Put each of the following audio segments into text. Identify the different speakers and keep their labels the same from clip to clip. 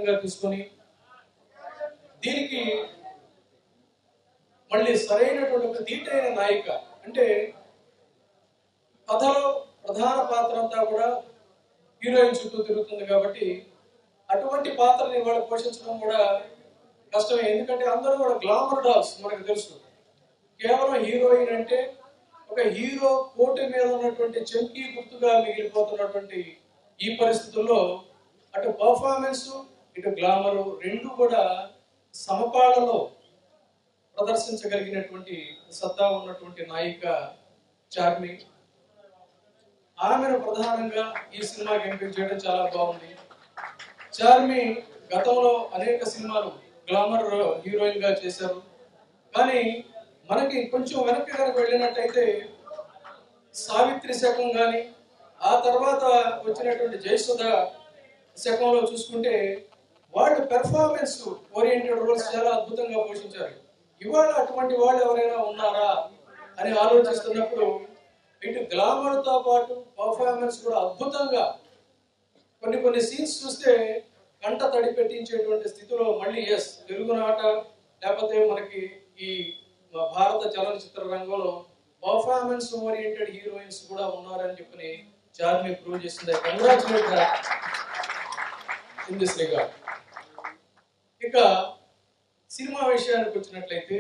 Speaker 1: ఇతివృత్తంగా తీసుకొని దీనికి మళ్ళీ సరైనటువంటి ఒక దీటైన నాయిక అంటే కథలో ప్రధాన పాత్ర అంతా కూడా హీరోయిన్ చుట్టూ తిరుగుతుంది కాబట్టి అటువంటి పాత్రని వాళ్ళు పోషించడం కూడా కష్టమే. ఎందుకంటే అందరూ కూడా గ్లామర్ డాల్స్ మనకు తెలుసు. కేవలం హీరోయిన్ అంటే ఒక హీరో కోటి మీద ఉన్నటువంటి చంకీ గుర్తుగా మిగిలిపోతున్నటువంటి ఈ పరిస్థితుల్లో అటు పర్ఫార్మెన్స్ ఇటు గ్లామర్ రెండు కూడా సమపాళ్లలో ప్రదర్శించగలిగినటువంటి సత్తా ఉన్నటువంటి నాయిక చార్మి. ఆమెను ప్రధానంగా ఈ సినిమాకి ఎంపిక చేయడం చాలా బాగుంది. చార్మి గతంలో అనేక సినిమాలు గ్లామర్ హీరోయిన్ గా చేశారు. కానీ మనకి కొంచెం వెనక్కి కనుక వెళ్ళినట్టయితే సావిత్రి శకం కానీ ఆ తర్వాత వచ్చినటువంటి జయసుధ శకంలో చూసుకుంటే వాళ్ళు పెర్ఫార్మెన్స్ ఓరియంటెడ్ రోల్స్ చాలా అద్భుతంగా పోషించారు. ఇవాళ అటువంటి వాళ్ళు ఎవరైనా ఉన్నారా అని ఆలోచిస్తున్నప్పుడు ఇటు గ్లామర్ తో పాటు పర్ఫార్మెన్స్ కూడా అద్భుతంగా కొన్ని సీన్స్ చూస్తే కంట తడి పెట్టించేటువంటి స్థితిలో మళ్ళీ తెలుగునాట లేకపోతే మనకి ఈ భారత చలనచిత్ర రంగంలో పర్ఫార్మెన్స్ ఓరియంటెడ్ హీరోయిన్స్ కూడా ఉన్నారని చెప్పి చార్మి ప్రూవ్ చేసింది. Congratulate in this regard. ఇక సినిమా విషయానికి వచ్చినట్లయితే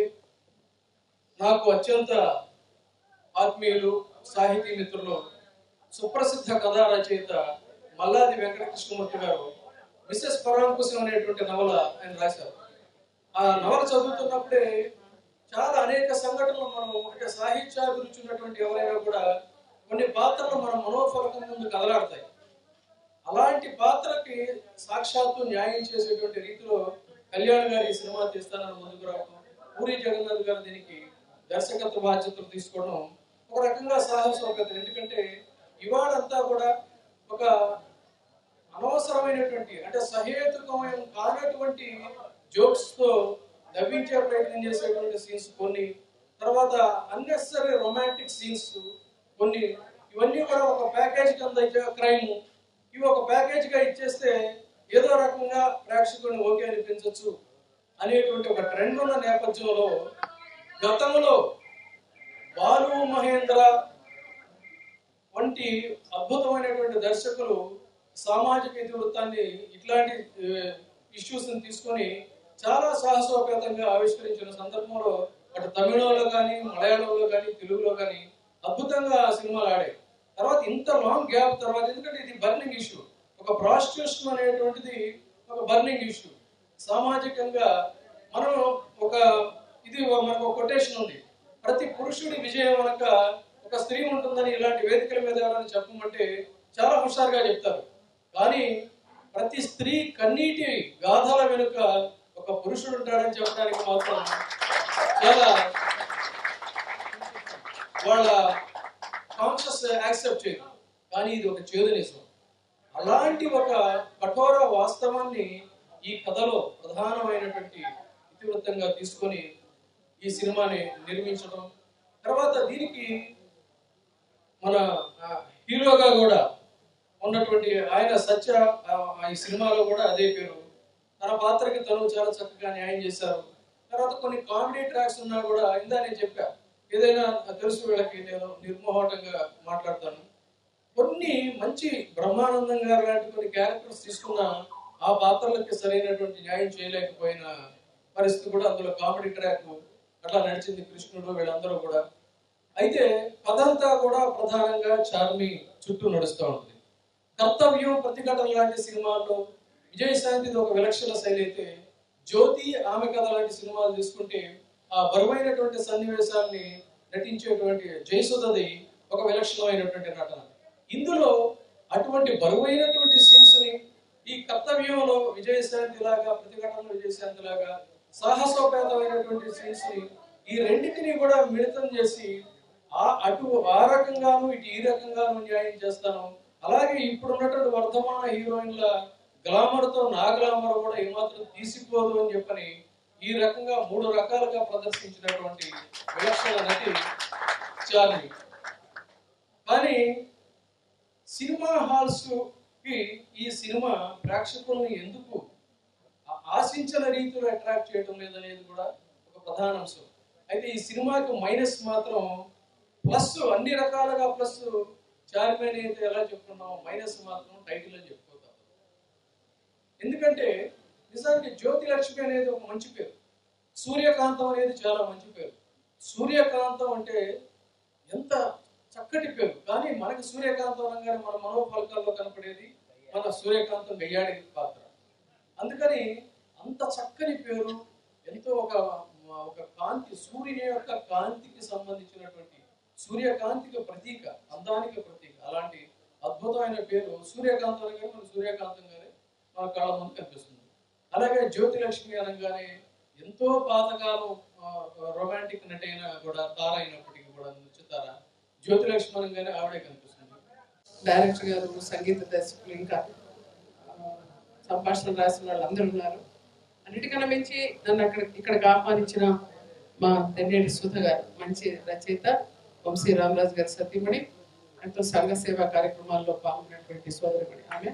Speaker 1: నాకు అత్యంత ఆత్మీయులు సాహితీ మిత్రులు సుప్రసిద్ధ కథా రచయిత మల్లాది వెంకటకృష్ణమూర్తి గారు మిసెస్ పరాంకుశం అనేటువంటి నవల ఆయన రాశారు. ఆ నవల చదువుతున్నప్పుడే చాలా అనేక సంఘటనలు మనం అంటే సాహిత్యాభిరుచి ఉన్నటువంటి ఎవరైనా కూడా కొన్ని పాత్రలు మన మనోఫలకం ముందు కదలాడతాయి. అలాంటి పాత్రకి సాక్షాత్తు న్యాయం చేసేటువంటి రీతిలో కళ్యాణ్ గారు ఈ సినిమా తీస్తానని ముందుకు రావడం, పూరి జగన్నాథ్ గారు దీనికి దర్శకత్వ బాధ్యతలు తీసుకోవడం ఒక రకంగా సాహసోపేతం. ఎందుకంటే ఇవాళంతా కూడా ఒక అనవసరమైనటువంటి అంటే సహేతుకమైన కానటువంటి జోక్స్ తో నవ్వించే ప్రయత్నం చేసేటువంటి సీన్స్ కొన్ని, తర్వాత అన్నెసరీ రొమాంటిక్ సీన్స్ కొన్ని, ఇవన్నీ కూడా ఒక ప్యాకేజ్ కింద క్రైమ్ ఇవి ఒక ప్యాకేజ్ గా ఇచ్చేస్తే ఏదో రకంగా ప్రేక్షకులను ఓకే అనిపించవచ్చు అనేటువంటి ఒక ట్రెండ్ ఉన్న నేపథ్యంలో గతంలో బాలు మహేంద్ర వంటి అద్భుతమైనటువంటి దర్శకులు సామాజిక ఇతివృత్తాన్ని ఇట్లాంటి ఇష్యూస్ ని తీసుకొని చాలా సాహసోపేతంగా ఆవిష్కరించిన సందర్భంలో అటు తమిళంలో కానీ మలయాళంలో కానీ తెలుగులో కానీ అద్భుతంగా సినిమాలు ఆడాయి. తర్వాత ఇంత లాంగ్ గ్యాప్ తర్వాత, ఎందుకంటే ఇది బర్నింగ్ ఇష్యూ, ఒక ప్రాస్టిట్యూషన్ అనేటువంటిది ఒక బర్నింగ్ ఇష్యూ. సామాజికంగా మనం మనకు ఒక కొటేషన్ ఉంది, ప్రతి పురుషుడి విజయం వెనక ఒక స్త్రీ ఉంటుందని ఇలాంటి వేదికల మీద ఎవరైనా చెప్పమంటే చాలా హుషారుగా చెప్తారు. కానీ ప్రతి స్త్రీ కన్నీటి గాథల వెనుక ఒక పురుషుడు ఉంటాడని చెప్పడానికి మాత్రం చాలా వాళ్ళ కాన్షియస్ యాక్సెప్ట్ చేయదు. కానీ ఇది ఒక చేదు నిజం. అలాంటి ఒక కఠోర వాస్తవాన్ని ఈ కథలో ప్రధానమైనటువంటి ఇతివృత్తంగా తీసుకొని ఈ సినిమాని నిర్మించడం, తర్వాత దీనికి మన హీరోగా కూడా ఉన్నటువంటి ఆయన సత్య ఈ సినిమాలో కూడా అదే పేరు, తన పాత్రకి తను చాలా చక్కగా న్యాయం చేశారు. తర్వాత కొన్ని కామెడీ ట్రాక్స్ ఉన్నా కూడా ఇందా నేను చెప్పా, ఏదైనా తెలుసు వీళ్ళకి నేను నిర్మోహటంగా మాట్లాడతాను. కొన్ని మంచి బ్రహ్మానందం గారు లాంటి కొన్ని క్యారెక్టర్స్ తీసుకున్నా ఆ పాత్రలకి సరైనటువంటి న్యాయం చేయలేకపోయిన పరిస్థితి కూడా అందులో కామెడీ ట్రాక్ అట్లా నడిచింది. కృష్ణుడు వీళ్ళందరూ కూడా. అయితే కథంతా కూడా ప్రధానంగా చార్మి చుట్టూ నడుస్తూ ఉంటుంది. కర్తవ్యం, ప్రతిఘటన లాంటి సినిమాల్లో విజయశాంతిది ఒక విలక్షణ శైలి అయితే, జ్యోతి, ఆమె కథ లాంటి సినిమాలు తీసుకుంటే ఆ బరువైనటువంటి సన్నివేశాన్ని నటించేటువంటి జయసుధది ఒక విలక్షణమైనటువంటి నటన. ఇందులో అటువంటి బరువైనటువంటి సీన్స్ ని ఈ కర్తవ్యంలో విజయశాంతి లాగా, ప్రతిఘటనలో విజయశాంతి లాగా సాహసోపేతమైనటువంటి సీన్స్ ని ఈ రెండింటినీ కూడా మిళితం చేసి అటు ఆ రకంగాను ఇటు ఈ రకంగాను న్యాయం చేస్తాను. అలాగే ఇప్పుడున్నటువంటి వర్ధమాన హీరోయిన్ల గ్లామర్ తో నా గ్లామర్ కూడా ఏమాత్రం తీసిపోదు అని చెప్పని ఈ రకంగా 3 రకాలుగా ప్రదర్శించినటువంటి విలక్షణ నటి చార్మి. కానీ సినిమా హాల్స్ కి ఈ సినిమా ప్రేక్షకుల్ని ఎందుకు ఆశించిన రీతిలో అట్రాక్ట్ చేయడం లేదనేది కూడా ఒక ప్రధాన అంశం. అయితే ఈ సినిమాకి మైనస్ మాత్రం ప్లస్, అన్ని రకాలుగా ప్లస్. చార్మి అయితే ఎలా చెప్పుకున్నాం, మైనస్ మాత్రం టైటిల్ అని చెప్పుకోతాం. ఎందుకంటే నిజానికి జ్యోతి లక్ష్మి అనేది ఒక మంచి పేరు, సూర్యకాంతం అనేది చాలా మంచి పేరు. సూర్యకాంతం అంటే ఎంత చక్కటి పేరు. కానీ మనకి సూర్యకాంతం అనగానే మన మనోఫలకాల్లో కనపడేది మన సూర్యకాంతం గయ్యాడి పాత్ర. అందుకని అంత చక్కని పేరు, ఎంతో ఒక ఒక కాంతి, సూర్యుని యొక్క కాంతికి సంబంధించినటువంటి, సూర్యకాంతికి ప్రతీక, అందానికి ప్రతీక. అలాంటి అద్భుతమైన పేరు సూర్యకాంతం అనగానే మన సూర్యకాంతం గానే మన కళ్ళ ముందు కనిపిస్తుంది. అలాగే జ్యోతి లక్ష్మి అనగానే ఎంతో పాతకాలం రొమాంటిక్ నటి అయినా కూడా, తార అయినప్పటికీ కూడా, నృత్యతార జ్యోతి లక్ష్మి అనగానే ఆవిడే కనిపిస్తుంది.
Speaker 2: డైరెక్టర్ గారు, సంగీత దర్శకులు, ఇంకా సంభాషణలు రాసిన వాళ్ళు అందరూ ఉన్నారు. అన్నిటికన్నా మించి నన్ను ఇక్కడికి ఆహ్వానించిన మా తెన్నేటి సుధ గారు, మంచి రచయిత, వంశీ రామరాజు గారి సతీమణి, ఎంతో సంఘ సేవా కార్యక్రమాల్లో పాల్గొన్నటువంటి సోదరిమణి ఆమె.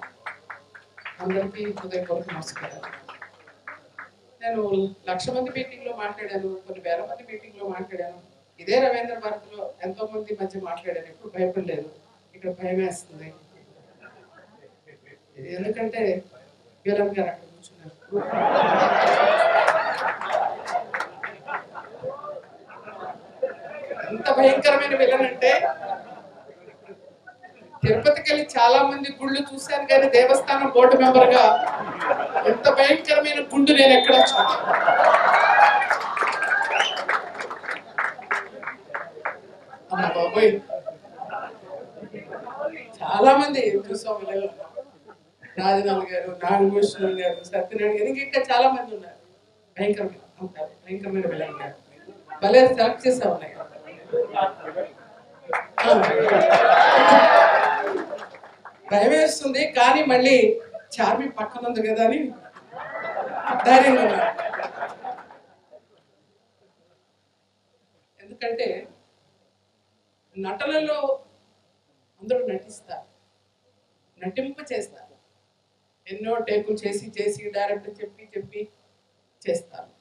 Speaker 2: అందరికీ హృదయపూర్వక నమస్కారాలు. నేను 1,00,000 మంది మీటింగ్లో మాట్లాడాను, కొన్ని వేల మంది మీటింగ్లో మాట్లాడాను. ఇదే రవీంద్ర భారతిలో ఎంతో మంది మధ్య మాట్లాడాను. ఎప్పుడు భయపడలేదు. ఇక్కడ భయం వేస్తుంది. ఎందుకంటే విలన్ గారు అక్కడ కూర్చున్నారు. ఎంత భయంకరమైన విలన్ అంటే, తిరుపతికి వెళ్ళి చాలా మంది గుళ్ళు చూశాను కానీ దేవస్థానం బోర్డు మెంబర్ గా ఎంత భయంకరమైన గుండు నేను ఎక్కడ చూడాను. అమ్మ బాబోయ్, చాలా మంది చూసాం. రాజనాథ్ గారు, నాగభూషణ్ గారు, సత్యనారాయణ గారు, ఇంకా చాలా మంది ఉన్నారు. భయంకరమైన ఉంటారు, భయంకరమైన విలన్ గారు. భలే సెలెక్ట్ చేసా ఉన్నాయి. భయం వేస్తుంది, కానీ మళ్ళీ చార్మి పక్కన ఉంది కదా అని ధైర్యంగా ఉన్నారు. ఎందుకంటే నటనలో అందరూ నటిస్తారు, నటింప చేస్తారు. ఎన్నో టేకులు చేసి చేసి డైరెక్టర్ చెప్పి చెప్పి చేస్తారు.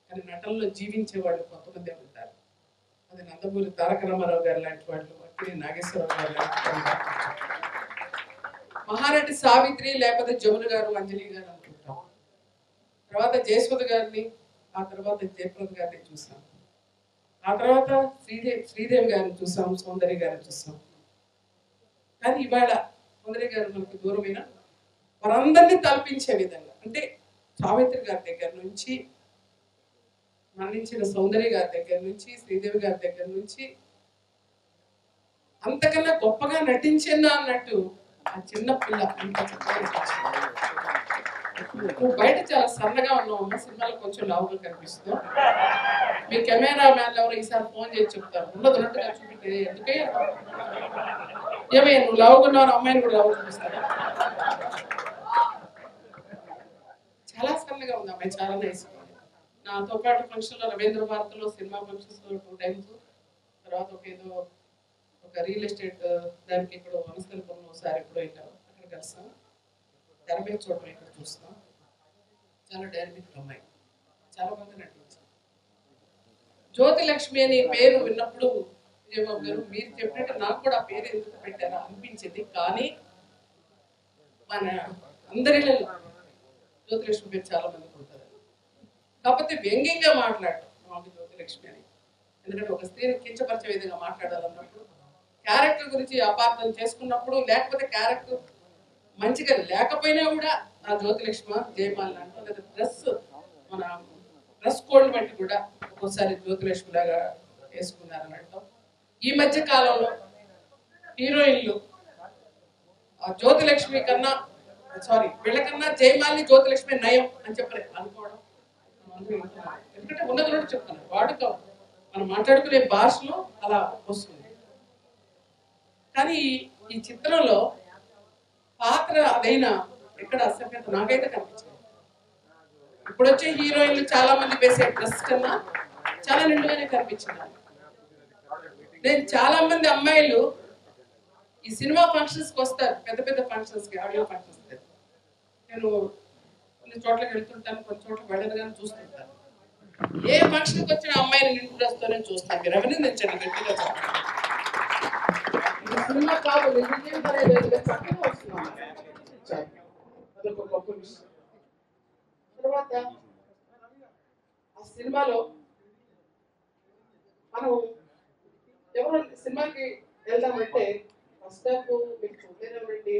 Speaker 2: కానీ నటనలో జీవించే వాళ్ళు కొంతమంది ఉంటారు. అది నందమూరి తారక రామారావు గారు లాంటి వాళ్ళు, అక్కినేని నాగేశ్వరరావు గారు లాంటి వాళ్ళు, మహానటి సావిత్రి, లేకపోతే జమున గారు, అంజలి గారు అనుకుంటాం. తర్వాత జయసుధ గారిని, ఆ తర్వాత జయప్రద గారిని చూసాం. ఆ తర్వాత శ్రీదేవి గారిని చూసాం, సౌందర్య గారిని చూసాం. కానీ ఇవాళ సౌందర్య గారు మనకు దూరమైన వారందరినీ తలపించే విధంగా, అంటే సావిత్రి గారి దగ్గర నుంచి, మరణించిన సౌందర్య గారి దగ్గర నుంచి, శ్రీదేవి గారి దగ్గర నుంచి, అంతకన్నా గొప్పగా నటించిందా అన్నట్టు ఆ చిన్న పిల్ల అంత చక్కగా. నువ్వు బయట చాలా సన్నగా ఉన్నావు అమ్మ, సినిమాలో కొంచెం లావుగా కనిపిస్తున్నావు. మీ కెమెరా మ్యాన్ ఎవరు ఈసారి ఫోన్ చేసి చెప్తారు, ఉన్నది ఉన్నట్టుగా చూపితే ఎందుకే ఏమయ్యా నువ్వు లావుగా ఉన్నావు, అమ్మాయిని కూడా లావు చూపిస్తాను. చాలా సన్నగా ఉంది అమ్మాయి, చాలా నైస్. నాతో పాటు ఫంక్షన్లో రవీంద్ర భారతిలో సినిమా ఫంక్షన్స్లో 2 times, తర్వాత ఒక రియల్ ఎస్టేట్ దానికి ఇక్కడ వనస్థలిపురం ఒకసారి ఎప్పుడో వెళ్ళాము, అక్కడ కలిసాం. తెర మీద చూడడం ఇక్కడ చూస్తాం. చాలా డైనమిక్ అమ్మాయి, చాలా మంది నటించారు. జ్యోతి లక్ష్మి అని పేరు విన్నప్పుడు విజయబాబు గారు మీరు చెప్పినట్టు నాకు కూడా ఆ పేరు ఎందుకు పెట్టారా అనిపించింది. కానీ మన అందరిలో జ్యోతి లక్ష్మి పేరు చాలా మంది ఉంటారు. కాకపోతే వ్యంగ్యంగా మాట్లాడటం మాకు జ్యోతి లక్ష్మి అని, ఎందుకంటే ఒక స్త్రీని కించపరిచే విధంగా మాట్లాడాలన్నప్పుడు, క్యారెక్టర్ గురించి అపార్థం చేసుకున్నప్పుడు, లేకపోతే క్యారెక్టర్ మంచిగా లేకపోయినా కూడా ఆ జ్యోతిలక్ష్మి జయమాల అంటాం, లేదా మన డ్రెస్ కోడ్ బట్టి కూడా ఒక్కోసారి జ్యోతిలక్ష్మి లాగా వేసుకున్నారని అంటాం. ఈ మధ్య కాలంలో హీరోయిన్లు ఆ జ్యోతిలక్ష్మి కన్నా, సారీ వీళ్ళకన్నా జయమాలిని జ్యోతిలక్ష్మి నయం అని చెప్పలేదు అనుకోవడం. ఎందుకంటే ఉన్నది కూడా చెప్తున్నాను, వాడుక మనం మాట్లాడుకునే భాషలో అలా వస్తుంది. కానీ ఈ చిత్రంలో పాత్ర అదైనా ఎక్కడ అసభ్యత నాకైతే కనిపించింది. ఇప్పుడు వచ్చే హీరోయిన్లు చాలా మంది వేసే డ్రెస్ కన్నా చాలా నిండుగానే కనిపించింది. నేను చాలా మంది అమ్మాయిలు ఈ సినిమా ఫంక్షన్స్ కి వస్తారు, పెద్ద పెద్ద ఫంక్షన్స్ కి, ఆడియో ఫంక్షన్స్ కి. నేను కొన్ని చోట్లకి వెళ్తుంటాను, కొన్ని చోట్ల వెళ్ళను కానీ చూస్తుంటాను. ఏ ఫంక్షన్కి వచ్చిన అమ్మాయిని నిండు డ్రెస్తోనే చూస్తాను. మీరు అభినందించండి గట్టిగా చెప్పండి. ఇది సినిమా కాదు, నిజ జీవితంలో లేదు, చక్కగా వస్తున్నాం. అదొక గొప్ప విషయం. తర్వాత ఆ సినిమాలో మనం ఎవరు సినిమాకి వెళ్దామంటే ఫస్ట్ హాఫ్ మీకు చూడలేదండి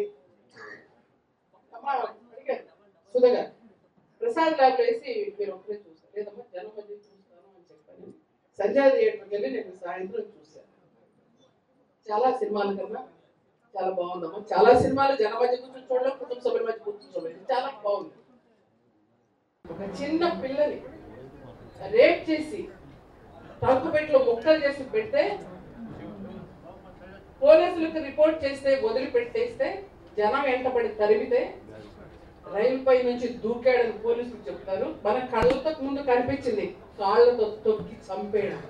Speaker 2: అమ్మ అడిగారు సుధా గారు, ప్రసాద్ ల్యాబ్ వేసి మీరు ఒకటే చూస్తారు, లేదమ్మా జనం మధ్య చూస్తాను అని చెప్పాను. సంజయ్ థియేటర్కి వెళ్ళి నేను సాయంత్రం చూశాను. చాలా సినిమాల కన్నా చాలా బాగుందమ్మా. చాలా సినిమాలు జన మధ్య కూర్చొని చూడలేదు, కుటుంబ సభ్యుల మధ్య కూర్చొని చూడలేదు. చాలా బాగుంది. ఒక చిన్న పిల్లని రేప్ చేసి ట్రంకుపెట్లో ముక్కలు చేసి పెడితే పోలీసులకు రిపోర్ట్ చేస్తే వదిలిపెట్టేస్తే జనం వెంటబడి తరిమితే రైలు పై నుంచి దూకాడని పోలీసులు చెప్తారు. మన కళ్ళతో ముందు కనిపించింది, కాళ్ళతో తొక్కి చంపేయడం.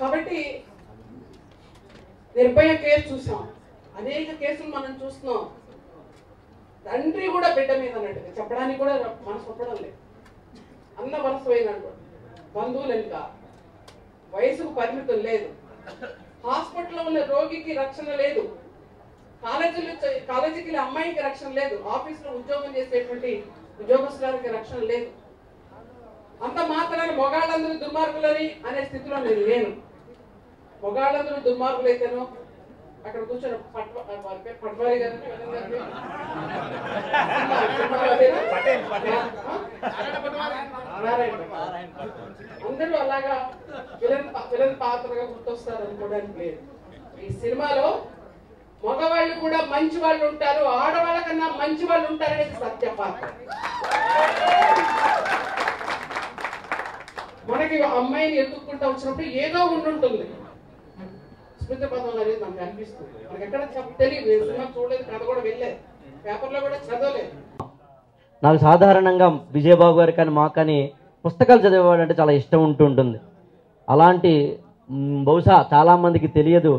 Speaker 2: కాబట్టి నిర్భయ కేసు చూసాం, అనేక కేసులు మనం చూస్తున్నాం. తండ్రి కూడా బిడ్డ మీద అన్నట్టుగా చెప్పడానికి కూడా మనసు ఒప్పడం లేదు. అన్న వరుస అయినట్టు బంధువులు ఇంకా వయసుకు పరిమితం లేదు. హాస్పిటల్లో ఉన్న రోగికి రక్షణ లేదు, కాలేజీకి వెళ్ళే అమ్మాయికి రక్షణ లేదు, ఆఫీసులో ఉద్యోగం చేసేటువంటి ఉద్యోగస్తులకి రక్షణ లేదు. అంత మాత్రాన మొగాళ్ళందరూ దుర్మార్గులని అనే స్థితిలో నేను లేను. మొగాళ్ళందరూ దుర్మార్గులు అయితేనో అక్కడ కూర్చొని పట్వారి గారు అందరూ అలాగా విలన్ పాత్రగా గుర్తొస్తారు అనుకోవడానికి లేదు. ఈ సినిమాలో మగవాళ్ళు కూడా మంచి వాళ్ళు ఉంటారు, ఆడవాళ్ళ కన్నా మంచి వాళ్ళు ఉంటారనేది సత్య పాత్ర. మనకి అమ్మాయిని ఎత్తుక్కుంటూ వచ్చినప్పుడు ఏదో ఉండుంటుంది, స్మృతి పదం అనేది మనకు అనిపిస్తుంది. మనకి ఎక్కడ తెలియదు, సినిమా చూడలేదు, కథ కూడా వెళ్ళలేదు, పేపర్లో కూడా చదవలేదు.
Speaker 3: నాకు సాధారణంగా విజయబాబు గారు కానీ మాకు కానీ పుస్తకాలు చదివేవాడు అంటే చాలా ఇష్టం ఉంటుంది. అలాంటి బహుశా చాలామందికి తెలియదు,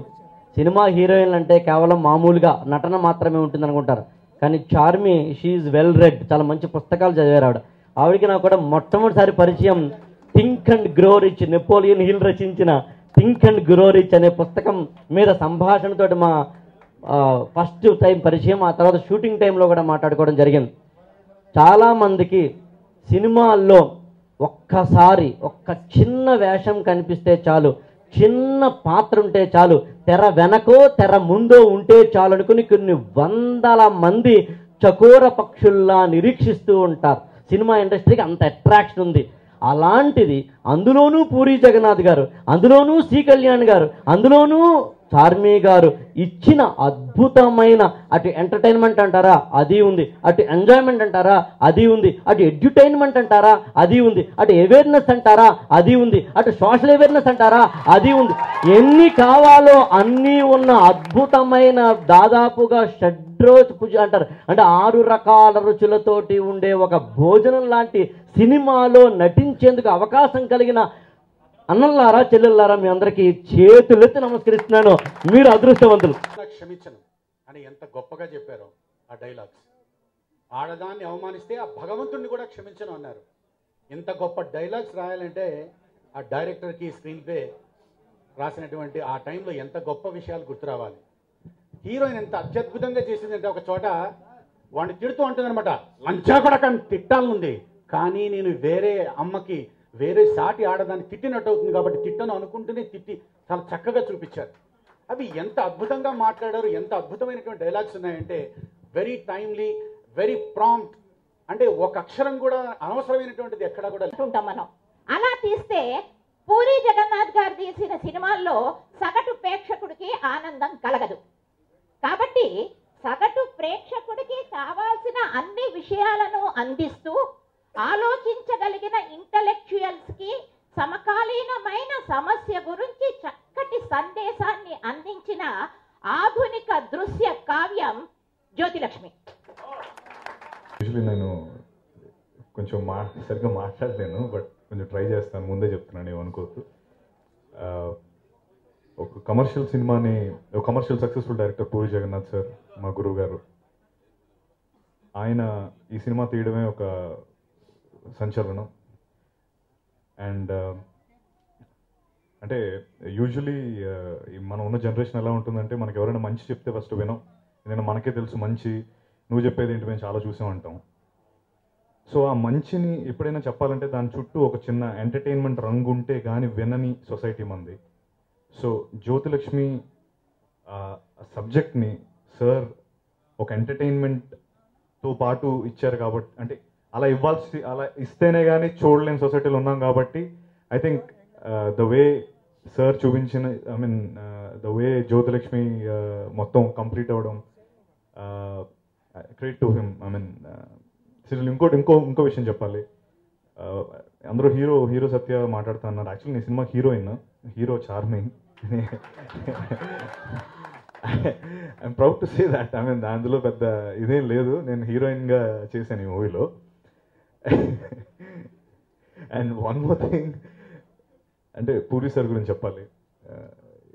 Speaker 3: సినిమా హీరోయిన్లు అంటే కేవలం మామూలుగా నటన మాత్రమే ఉంటుంది అనుకుంటారు. కానీ చార్మి షీఈ్ వెల్ రెడ్, చాలా మంచి పుస్తకాలు చదివారు ఆవిడ. ఆవిడకి నాకు కూడా మొట్టమొదటిసారి పరిచయం think and grow rich, Napoleon hill రచించిన థింక్ అండ్ గ్రో రిచ్ అనే పుస్తకం మీద సంభాషణతో మా ఫస్ట్ టైం పరిచయం. ఆ తర్వాత షూటింగ్ టైంలో కూడా మాట్లాడుకోవడం జరిగింది. చాలామందికి సినిమాల్లో ఒక్కసారి ఒక్క చిన్న వేషం కనిపిస్తే చాలు, చిన్న పాత్ర ఉంటే చాలు, తెర వెనకో తెర ముందో ఉంటే చాలు అనుకుని కొన్ని వందల మంది చకోర పక్షుల్లా నిరీక్షిస్తూ ఉంటారు. సినిమా ఇండస్ట్రీకి అంత అట్రాక్షన్ ఉంది. అలాంటిది అందులోనూ పూరి జగన్నాథ్ గారు, అందులోనూ సి కళ్యాణ్ గారు, అందులోనూ చార్మి గారు ఇచ్చిన అద్భుతమైన అటు ఎంటర్టైన్మెంట్ అంటారా అది ఉంది, అటు ఎంజాయ్మెంట్ అంటారా అది ఉంది, అటు ఎడ్యుటైన్మెంట్ అంటారా అది ఉంది, అటు అవేర్నెస్ అంటారా అది ఉంది, అటు సోషల్ అవేర్నెస్ అంటారా అది ఉంది. ఎన్ని కావాలో అన్నీ ఉన్న అద్భుతమైన దాదాపుగా షడ్రోజ్ పూజ అంటారు, అంటే 6 రకాల రుచులతోటి ఉండే ఒక భోజనం లాంటి సినిమాలో నటించేందుకు అవకాశం కలిగిన అన్నల్లారా చెల్లెల్లారా మీ అందరికీ చేతులెత్తి నమస్కరిస్తున్నాను. మీరు అదృష్టవంతులు.
Speaker 4: క్షమించను అని ఎంత గొప్పగా చెప్పారో ఆ డైలాగ్స్. ఆడదాన్ని అవమానిస్తే ఆ భగవంతుడిని కూడా క్షమించను అన్నారు. ఇంత గొప్ప డైలాగ్స్ రాయాలంటే ఆ డైరెక్టర్కి స్క్రీన్ ప్లే రాసినటువంటి ఆ టైంలో ఎంత గొప్ప విషయాలు గుర్తు రావాలి. హీరోయిన్ ఎంత అత్యద్భుతంగా చేసిందంటే ఒక చోట వాడిని తిడుతూ ఉంటుందన్నమాట, లంచా కూడా కానీ తిట్టాలనుంది, కానీ నేను వేరే అమ్మకి వేరే సాటి ఆడదాన్ని తిట్టినట్టు అవుతుంది కాబట్టి తిట్టను అనుకుంటూనే తిట్టి చాలా చక్కగా చూపించారు. అవి ఎంత అద్భుతంగా మాట్లాడారు, ఎంత అద్భుతమైనటువంటి డైలాగ్స్ ఉన్నాయంటే వెరీ టైమ్లీ, వెరీ ప్రాంప్ట్. అంటే ఒక అక్షరం కూడా అనవసరమైనటువంటిది ఎక్కడా కూడా
Speaker 5: ఉంటాం మనం. అలా తీస్తే పూరి జగన్నాథ్ గారు తీసిన సినిమాల్లో సగటు ప్రేక్షకుడికి ఆనందం కలగదు. కాబట్టి సగటు ప్రేక్షకుడికి కావాల్సిన అన్ని విషయాలను అందిస్తూ ఆలోచించగలిగిన ఇంటలెక్చువల్స్ కి సమకాలీనమైన సమస్య గురించి చక్కటి సందేశాన్ని అందించిన ఆధునిక దృశ్య కావ్యం జ్యోతిలక్ష్మి.
Speaker 6: నేను కొంచెం సరిగ్గా మాట్లాడలేను, బట్ కొంచెం ట్రై చేస్తాను, ముందే చెప్తున్నాను, ఏమనుకోవద్దు. ఒక కమర్షియల్ సినిమాని, ఒక commercial successful director Puri Jagannadh sir మా గురువు గారు, ఆయన ఈ సినిమా తీయడమే ఒక సంచలనం. అండ్ అంటే యూజువలీ మనం ఉన్న జనరేషన్ ఎలా ఉంటుందంటే, మనకి ఎవరైనా మంచి చెప్తే ఫస్ట్ వినం, ఎందుకంటే మనకే తెలుసు మంచి, నువ్వు చెప్పేది ఏంటి మేము చాలా చూసామంటాం. సో ఆ మంచిని ఎప్పుడైనా చెప్పాలంటే దాని చుట్టూ ఒక చిన్న ఎంటర్టైన్మెంట్ రంగు ఉంటే కానీ వినని సొసైటీ మంది. సో జ్యోతిలక్ష్మి సబ్జెక్ట్ని సార్ ఒక ఎంటర్టైన్మెంట్తో పాటు ఇచ్చారు కాబట్టి, అంటే అలా ఇస్తేనే కానీ చూడలేని సొసైటీలో ఉన్నాం కాబట్టి I think the way sir చూపించిన, I mean the way Jyothilakshmi మొత్తం కంప్లీట్ అవ్వడం, credit to him. I mean serial ఇంకో విషయం చెప్పాలి. అందరూ హీరో సత్య మాట్లాడుతూ అన్నారు. యాక్చువల్లీ నేను cinema hero Charmi. I'm proud to say that. I mean అందులో పెద్ద ఇదేం లేదు, నేను హీరోయిన్గా చేశాను ఈ మూవీలో. అండ్ వన్ మోర్ థింగ్, అంటే పూరి సార్ గురించి చెప్పాలి.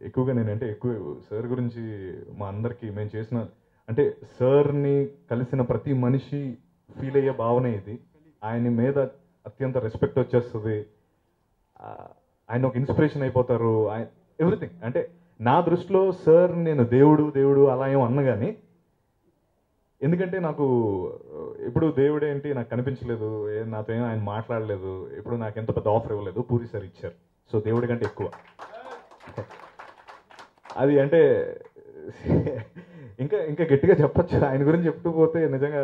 Speaker 6: ఎక్కువగా ఎక్కువ సార్ గురించి మా అందరికీ మేము చేసిన, అంటే సార్ని కలిసిన ప్రతి మనిషి ఫీల్ అయ్యే భావనే ఇది. ఆయన మీద అత్యంత రెస్పెక్ట్ వచ్చేస్తుంది, ఆయన ఒక ఇన్స్పిరేషన్ అయిపోతారు, ఆయన ఎవ్రీథింగ్. అంటే నా దృష్టిలో సార్ నేను దేవుడు అలా ఏమో అన్న కానీ, ఎందుకంటే నాకు ఇప్పుడు దేవుడు ఏంటి నాకు కనిపించలేదు, నాతో ఏం ఆయన మాట్లాడలేదు, ఇప్పుడు నాకు ఎంత పెద్ద ఆఫర్ ఇవ్వలేదు, పూరి సార్ ఇచ్చారు. సో దేవుడి కంటే ఎక్కువ అది. అంటే ఇంకా గట్టిగా చెప్పచ్చు ఆయన గురించి చెప్తూ పోతే. నిజంగా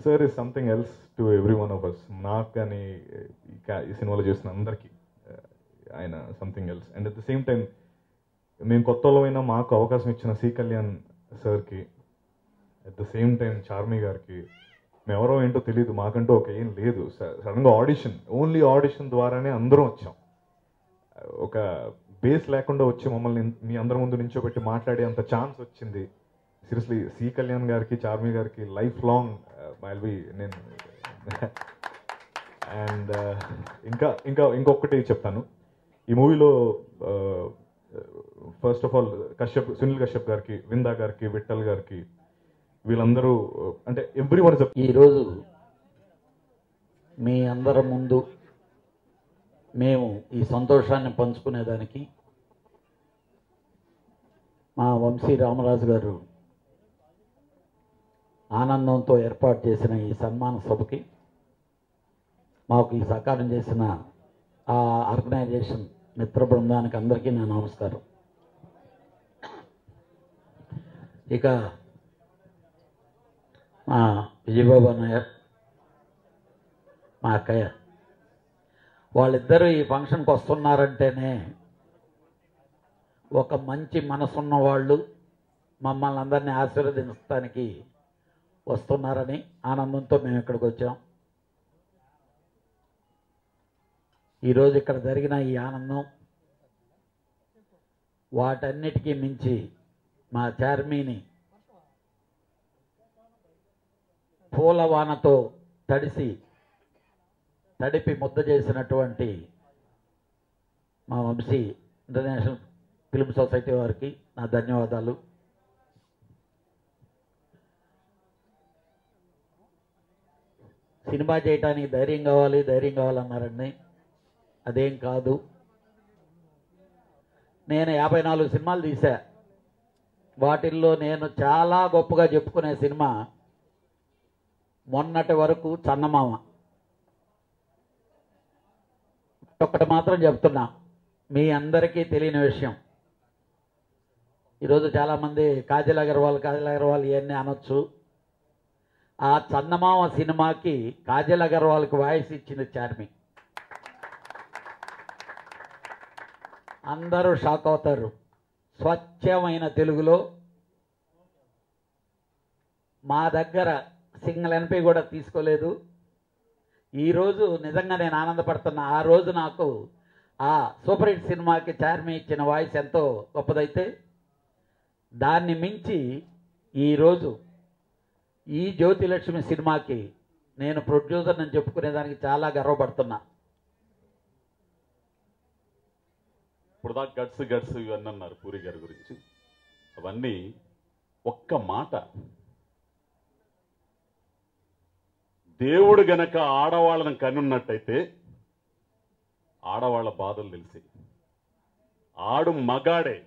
Speaker 6: sir is something else to every one of us. నాకు కానీ ఈ సినిమాలో చేసిన అందరికీ ఆయన something else. And at the same time మేము కొత్త వాళ్ళమైనా మాకు అవకాశం ఇచ్చిన సి కళ్యాణ్ సార్కి, at the same time Charmi గారికి, మేమెవరో ఏంటో తెలియదు, మాకంటూ ఒక ఏం లేదు, సడన్గా ఓన్లీ ఆడిషన్ ద్వారానే అందరం వచ్చాం. ఒక బేస్ లేకుండా వచ్చి మమ్మల్ని మీ అందరి ముందు నించోబెట్టి మాట్లాడే అంత ఛాన్స్ వచ్చింది. సీరియస్లీ సి కళ్యాణ్ గారికి, చార్మి గారికి లైఫ్ లాంగ్ నేను. అండ్ ఇంకొకటి చెప్తాను. ఈ మూవీలో first of all Sunil Kashyap గారికి, విందా గారికి, విఠల్ గారికి, వీళ్ళందరూ అంటే ఎవ్రీ వన్.
Speaker 7: ఈరోజు మీ అందరి ముందు మేము ఈ సంతోషాన్ని పంచుకునేదానికి మా వంశీ రామరాజు గారు ఆనందంతో ఏర్పాటు చేసిన ఈ సన్మాన సభకి మాకు ఈ సహకారం చేసిన ఆ ఆర్గనైజేషన్ మిత్ర బృందానికి అందరికీ నా నమస్కారం. ఇక మా విజయబాబు అన్నయ్య, మా అక్కయ్య, వాళ్ళిద్దరూ ఈ ఫంక్షన్కి వస్తున్నారంటేనే ఒక మంచి మనసున్న వాళ్ళు మమ్మల్ని అందరినీ ఆశీర్వదించడానికి వస్తున్నారని ఆనందంతో మేము ఇక్కడికి వచ్చాం. ఈరోజు ఇక్కడ జరిగిన ఈ ఆనందం వాటన్నిటికీ మించి మా చార్మీని పూలవానతో తడిపి ముద్ద చేసినటువంటి మా వంశీ ఇంటర్నేషనల్ ఫిల్మ్ సొసైటీ వారికి నా ధన్యవాదాలు. సినిమా చేయడానికి ధైర్యం కావాలన్నారండి. అదేం కాదు. నేను 54 సినిమాలు తీశా. వాటిల్లో నేను చాలా గొప్పగా చెప్పుకునే సినిమా మొన్నటి వరకు చందమామ. ఒక్కటి మాత్రం చెప్తున్నా, మీ అందరికీ తెలియని విషయం. ఈరోజు చాలామంది కాజల్ అగర్వాల్ ఇవన్నీ అనొచ్చు. ఆ చందమామ సినిమాకి కాజల్ అగర్వాల్కి వాయిస్ ఇచ్చింది చార్మి. అందరూ షాక్ అవుతారు. స్వచ్ఛమైన తెలుగులో మా దగ్గర సింగిల్ ఎన్పి కూడా తీసుకోలేదు. ఈరోజు నిజంగా నేను ఆనందపడుతున్నా. ఆ రోజు నాకు ఆ సూపర్ హిట్ సినిమాకి చార్మి ఇచ్చిన వాయిస్ ఎంతో గొప్పదైతే, దాన్ని మించి ఈరోజు ఈ జ్యోతిలక్ష్మి సినిమాకి నేను ప్రొడ్యూసర్ అని చెప్పుకునేదానికి చాలా గర్వపడుతున్నా.
Speaker 8: ఇప్పుడు దాకా గట్స్ ఇవన్నీ అన్నారు పూరి గారి గురించి. అవన్నీ ఒక్క మాట దేవుడు గనక ఆడవాళ్ళని కనున్నట్టయితే ఆడవాళ్ళ బాధలు తెలిసి ఆడు మగాడే,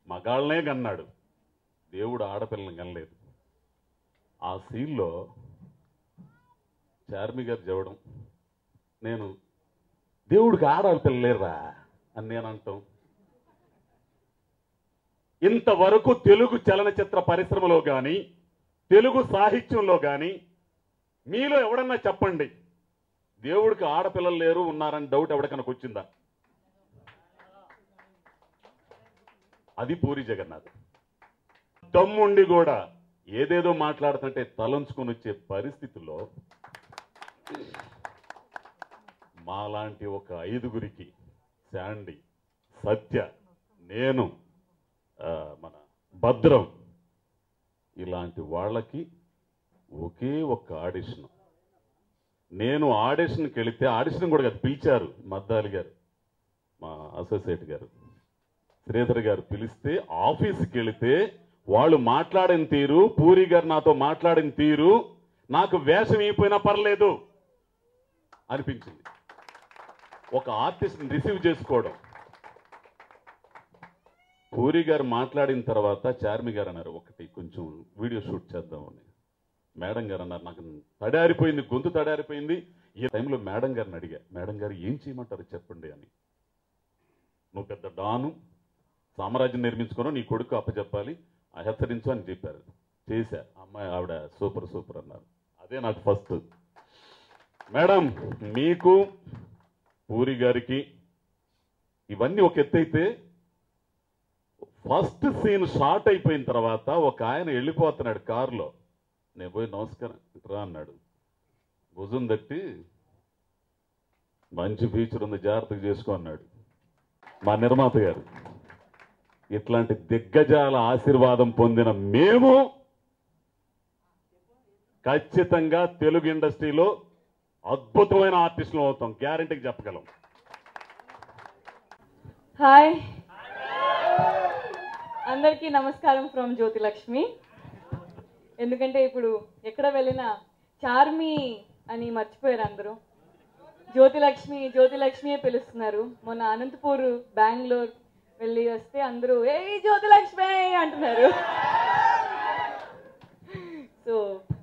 Speaker 8: మగాళ్ళనే కన్నాడు, దేవుడు ఆడపిల్లని కనలేదు. ఆ సీన్లో చార్మి గారు చెప్పడం, నేను దేవుడికి ఆడపిల్ల లేరా అని నేను అంటాం. ఇంతవరకు తెలుగు చలనచిత్ర పరిశ్రమలో కానీ తెలుగు సాహిత్యంలో కానీ మీలో ఎవడన్నా చెప్పండి దేవుడికి ఆడపిల్లలు లేరు ఉన్నారని డౌట్ ఎవడికనకు వచ్చిందా? అది పూరి జగన్నాథ్. దమ్ముండి కూడా ఏదేదో మాట్లాడుతుంటే తలంచుకొని వచ్చే పరిస్థితుల్లో మాలాంటి ఒక 5గురికి, శాండీ, సత్య, నేను, మన భద్రం, ఇలాంటి వాళ్ళకి ఒకే ఒక్క ఆడిషన్. నేను ఆడిషన్కి వెళితే, ఆడిషన్ కూడా కాదు, పిలిచారు మద్దాలి గారు, మా అసోసియేట్ గారు శ్రీధర్ గారు పిలిస్తే ఆఫీస్కి వెళితే వాళ్ళు మాట్లాడిన తీరు, పూరి గారు నాతో మాట్లాడిన తీరు నాకు వేషం అయిపోయినా పర్లేదు అనిపించింది. ఒక ఆర్టిస్ట్ని రిసీవ్ చేసుకోవడం. పూరి గారు మాట్లాడిన తర్వాత చార్మి గారు అన్నారు, ఒకటి కొంచెం వీడియో షూట్ చేద్దామని. మేడం గారు అన్నారు, నాకు తడారిపోయింది, గొంతు తడారిపోయింది. ఈ టైంలో మేడం గారిని అడిగా, మేడం గారు ఏం చేయమంటారు చెప్పండి అని. నువ్వు పెద్ద డాను, సామ్రాజ్యం నిర్మించుకున్నావు, నీ కొడుకు అప్పచెప్పాలి, హెచ్చరించు అని చెప్పారు. చేశా. అమ్మాయి ఆవిడ సూపర్ సూపర్ అన్నారు. అదే నాకు ఫస్ట్. మేడం, మీకు పూరి గారికి ఇవన్నీ ఒక ఎత్తైతే, ఫస్ట్ సీన్ షార్ట్ అయిపోయిన తర్వాత ఒక ఆయన వెళ్ళిపోతున్నాడు కారులో. నేను పోయి నమస్కారం రా అన్నాడు. భుజం తట్టి, మంచి ఫీచర్ ఉంది, జాగ్రత్తగా చేసుకో అన్నాడు మా నిర్మాత గారు. ఇట్లాంటి దిగ్గజాల ఆశీర్వాదం పొందిన మేము ఖచ్చితంగా తెలుగు ఇండస్ట్రీలో అద్భుతమైన ఆర్టిస్టులు అవుతాం, గ్యారంటీకి చెప్పగలం.
Speaker 9: హాయ్ అందరికీ నమస్కారం ఫ్రమ్ జ్యోతిలక్ష్మి. ఎందుకంటే ఇప్పుడు ఎక్కడ వెళ్ళినా చార్మి అని మర్చిపోయారు అందరూ. జ్యోతిలక్ష్మి జ్యోతిలక్ష్మియే పిలుస్తున్నారు. మొన్న అనంతపూర్, బెంగళూరు వెళ్ళి వస్తే అందరూ ఏ జ్యోతిలక్ష్మి అంటున్నారు. సో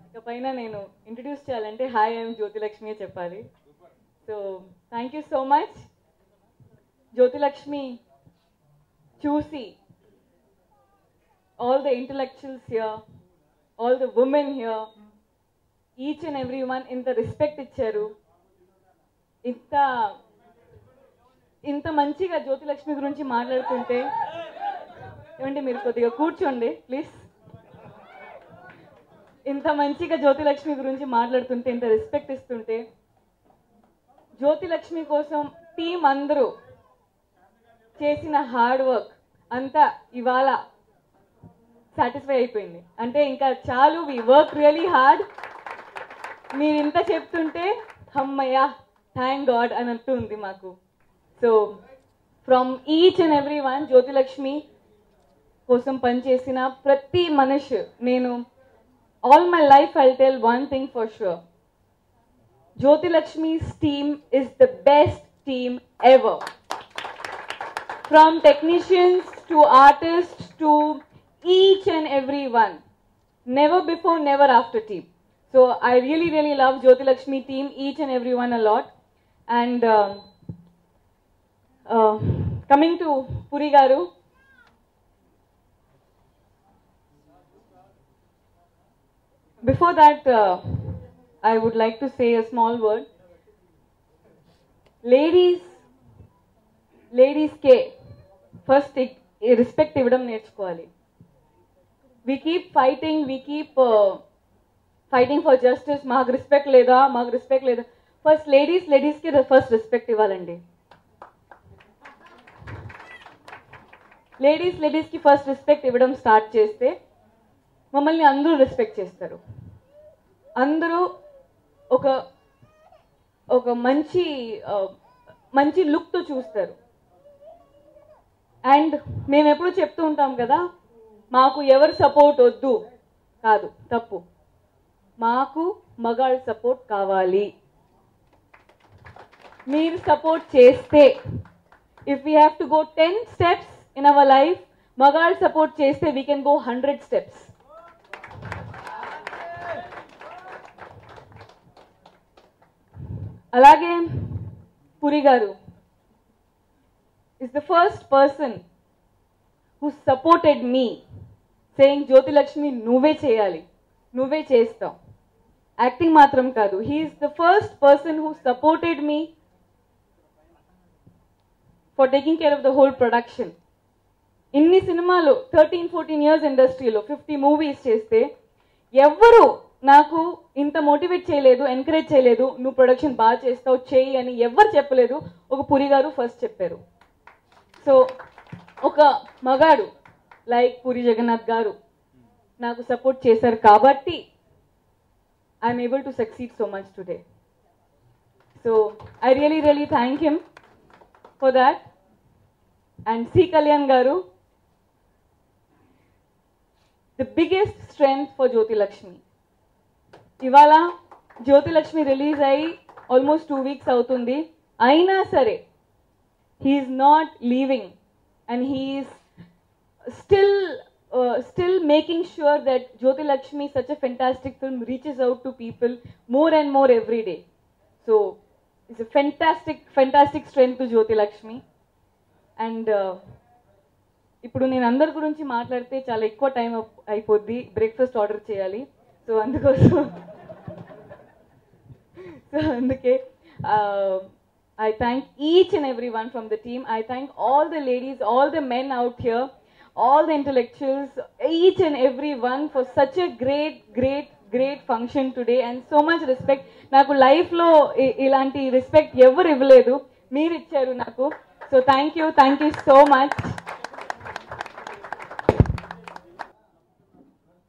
Speaker 9: ఇక పైన నేను ఇంట్రడ్యూస్ చేయాలంటే హాయ్ ఐఎమ్ జ్యోతిలక్ష్మియే చెప్పాలి. So thank you so much. Jyothilakshmi చూసి all the intellectuals here, all the women here, each and everyone ఇంత రెస్పెక్ట్ ఇచ్చారు. ఇంత మంచిగా జ్యోతిలక్ష్మి గురించి మాట్లాడుతుంటే, ఏమంటే మీరు కొద్దిగా కూర్చోండి ప్లీజ్. ఇంత మంచిగా జ్యోతిలక్ష్మి గురించి మాట్లాడుతుంటే, ఇంత రెస్పెక్ట్ ఇస్తుంటే, జ్యోతిలక్ష్మి కోసం టీం అందరూ చేసిన హార్డ్ వర్క్ అంతా ఇవాళ సాటిస్ఫై అయిపోయింది. అంటే ఇంకా చాలు, వి వర్క్ రియలీ హార్డ్. మీరు ఇంత చెప్తుంటే అమ్మయ్యా థ్యాంక్ గాడ్ అని అంటుంది మాకు. So from each and every one, Jyothilakshmi కోసం పనిచేసిన ప్రతి మనిషి, నేను all my life I tell one thing for sure, Jyothilakshmi's team is the best team ever. From technicians to artists to each and every one. Never before, never after team. So I really, really love Jyotilakshmi team, each and every one a lot. And coming to Puri Garu, before that, I would like to say a small word. Ladies ke first respect ivadam nerchukovali. We keep fighting for justice. Maku respect leda. First ladies ki first respect ivalandi. Ladies ki first respect ivadam start cheste మమ్మల్ని అందరూ respect చేస్తారు. అందరూ ఒక మంచి లుక్తో చూస్తారు. And మేము ఎప్పుడు చెప్తూ ఉంటాం కదా, మాకు ఎవరు సపోర్ట్ వద్దు, కాదు, తప్పు. మాకు మగాళ్ళ సపోర్ట్ కావాలి. మీరు సపోర్ట్ చేస్తే, if we have to go 10 steps in our life, మగాళ్ళు సపోర్ట్ చేస్తే వీ కెన్ గో 100 steps. అలాగే పురి గారు is the first person who supported me saying Jyoti Lakshmi నువ్వే చేయాలి, నువ్వే చేస్తావు, యాక్టింగ్ మాత్రం కాదు. he is the first person who supported me for taking care of the whole production. ఇన్ని సినిమాలు 13-14 years ఇండస్ట్రీలో 50 movies చేస్తే ఎవ్వరు నాకు ఇంత మోటివేట్ చేయలేదు, ఎంకరేజ్ చేయలేదు, నువ్వు ప్రొడక్షన్ బాగా చేస్తావు చేయి అని ఎవ్వరు చెప్పలేదు. ఒక పురి గారు ఫస్ట్ చెప్పారు. సో ఒక మగాడు లైక్ పూరి జగన్నాథ్ గారు నాకు సపోర్ట్ చేశారు కాబట్టి I'm able to succeed so much today. So I really thank him for that. And C Kalyan garu, the biggest strength for Jyothi Lakshmi. ఇవాళ జ్యోతి లక్ష్మి రిలీజ్ అయ్యి ఆల్మోస్ట్ 2 weeks అవుతుంది, అయినా సరే he is not leaving and he is still making sure that Jyoti Lakshmi, such a fantastic film, reaches out to people more and more every day. So it's a fantastic strength to Jyoti Lakshmi. And ఇప్పుడు నేను అందరి గురించి మాట్లాడితే చాలా ఎక్కువ time అయిపోద్ది, breakfast order చేయాలి. So అందుకే I thank each and everyone from the team. I thank all the ladies, all the men out here, all the intellectuals, each and everyone for such a great function today and so much respect. Naku life lo ilanti respect ever ivvaledu, meer icharu naku. So thank you so much.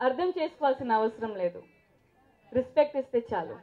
Speaker 9: అర్థం చేసుకోవాల్సిన అవసరం లేదు, respect ఇస్తే చాలు.